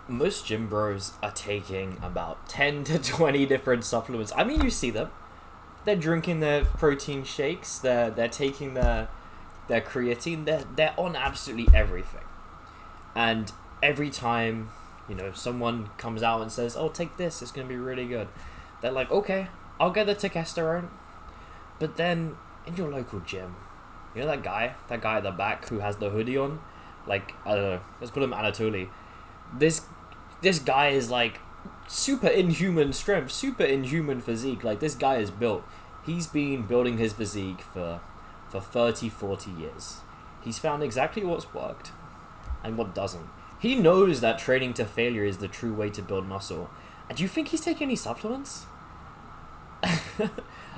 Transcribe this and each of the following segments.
most gym bros are taking about 10 to 20 different supplements. I mean, you see them. They're drinking their protein shakes, they're taking their creatine, they're on absolutely everything. And every time, someone comes out and says, "Oh, take this, it's going to be really good," they're like, "Okay, I'll get the testosterone." But then, in your local gym, that guy at the back who has the hoodie on, like, I don't know, let's call him Anatoly. This guy is like super inhuman strength, super inhuman physique. Like, this guy is built. He's been building his physique for 30, 40 years. He's found exactly what's worked and what doesn't. He knows that training to failure is the true way to build muscle. And do you think he's taking any supplements?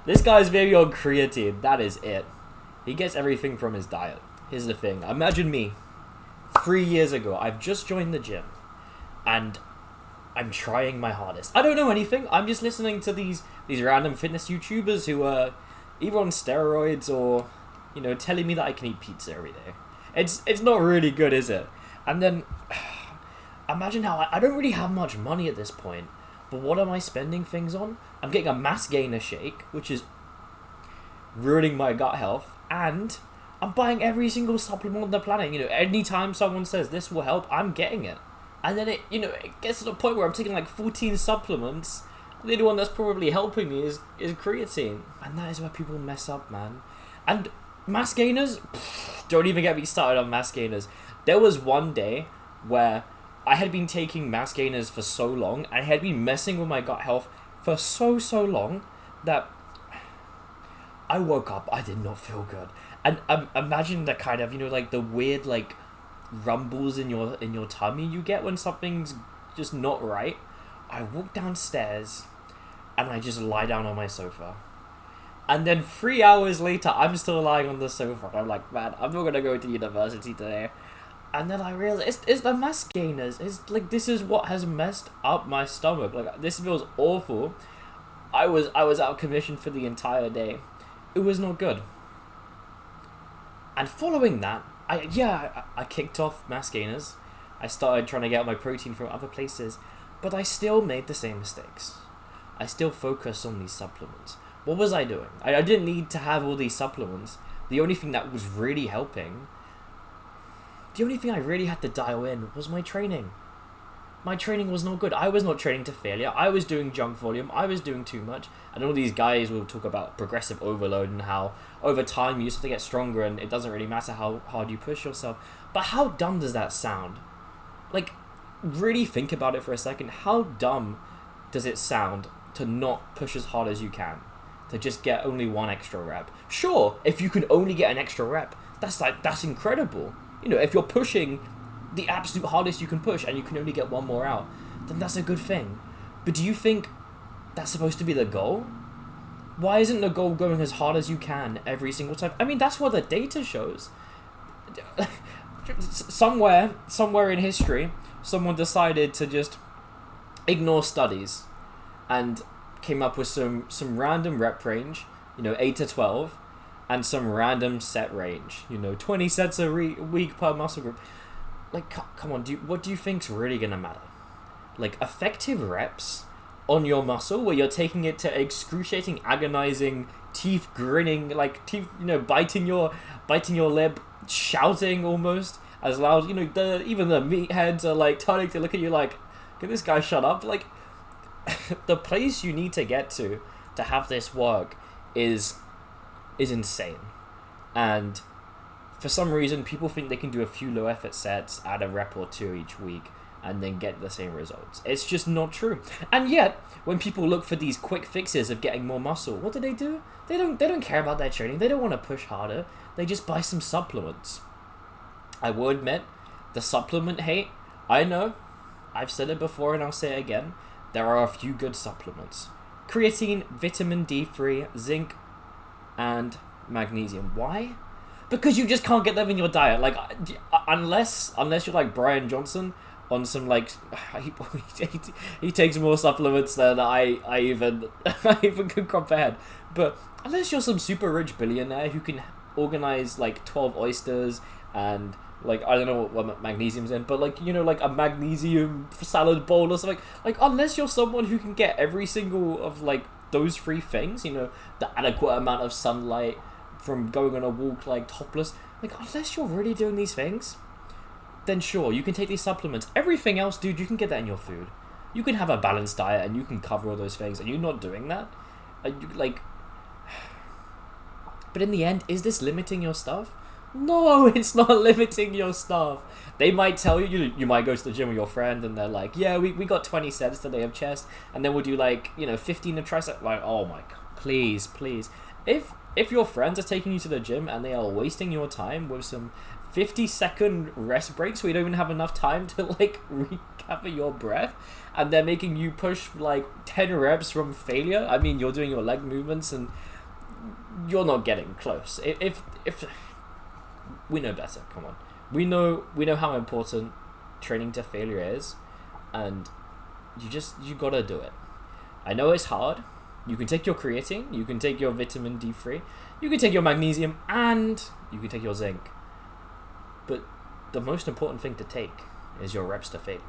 This guy's maybe on creatine. That is it. He gets everything from his diet. Here's the thing. Imagine me. 3 years ago, I've just joined the gym. And I'm trying my hardest. I don't know anything. I'm just listening to these random fitness YouTubers who are either on steroids or, telling me that I can eat pizza every day. It's not really good, is it? And then, imagine how I don't really have much money at this point. But what am I spending things on? I'm getting a mass gainer shake, which is ruining my gut health. And I'm buying every single supplement on the planet. Anytime someone says this will help, I'm getting it. And then it gets to the point where I'm taking like 14 supplements. The only one that's probably helping me is creatine. And that is where people mess up, man. And mass gainers, don't even get me started on mass gainers. There was one day where I had been taking mass gainers for so long, and I had been messing with my gut health for so long that I woke up, I did not feel good. And imagine the kind of, like the weird like rumbles in your tummy you get when something's just not right. I walk downstairs and I just lie down on my sofa. And then 3 hours later, I'm still lying on the sofa. I'm like, man, I'm not going to go to university today. And then I realize it's the mass gainers. It's like, this is what has messed up my stomach. Like, this feels awful. I was out of commission for the entire day. It was not good. And following that, I kicked off mass gainers. I started trying to get my protein from other places. But I still made the same mistakes. I still focused on these supplements. What was I doing? I didn't need to have all these supplements. The only thing that was really helping, the only thing I really had to dial in was my training. My training was not good. I was not training to failure. I was doing junk volume. I was doing too much. And all these guys will talk about progressive overload and how over time you just have to get stronger and it doesn't really matter how hard you push yourself. But how dumb does that sound? Like, really think about it for a second. How dumb does it sound to not push as hard as you can? To just get only one extra rep? Sure, if you can only get an extra rep, that's incredible. If you're pushing the absolute hardest you can push and you can only get one more out, then that's a good thing. But do you think that's supposed to be the goal? Why isn't the goal going as hard as you can every single time? I mean, that's what the data shows. Somewhere in history, someone decided to just ignore studies and came up with some random rep range, 8 to 12, and some random set range, 20 sets a week per muscle group. Like, come on, what do you think's really gonna matter? Like, effective reps on your muscle where you're taking it to excruciating, agonizing, teeth grinning, like teeth, biting your lip, shouting almost as loud, even the meatheads are like turning to look at you like, can this guy shut up? Like, the place you need to get to have this work is insane. And for some reason, people think they can do a few low effort sets, add a rep or two each week, and then get the same results. It's just not true. And yet, when people look for these quick fixes of getting more muscle, what do? They don't care about their training. They don't want to push harder. They just buy some supplements. I will admit, the supplement hate, I know, I've said it before and I'll say it again, there are a few good supplements. Creatine, vitamin D3, zinc, and magnesium. Why? Because you just can't get them in your diet. Like, unless you're like Brian Johnson on some like, he takes more supplements than I even could comprehend. But unless you're some super rich billionaire who can organize like 12 oysters and Like, I don't know what magnesium's in, but like, like a magnesium salad bowl or something. Like, unless you're someone who can get every single of like those three things, the adequate amount of sunlight from going on a walk like topless, like unless you're really doing these things, then sure, you can take these supplements. Everything else, dude, you can get that in your food. You can have a balanced diet and you can cover all those things, and you're not doing that. But in the end, is this limiting your stuff? No, it's not limiting your stuff. They might tell you might go to the gym with your friend and they're like, yeah, we got 20 sets today of chest, and then we'll do like, 15 of tricep. Like, oh my god, please. If your friends are taking you to the gym and they are wasting your time with some 50-second rest breaks where you don't even have enough time to like recover your breath, and they're making you push like 10 reps from failure, I mean, you're doing your leg movements and you're not getting close. If we know better, come on. We know how important training to failure is, and you gotta do it. I know it's hard. You can take your creatine, you can take your vitamin D3, you can take your magnesium, and you can take your zinc. But the most important thing to take is your reps to failure.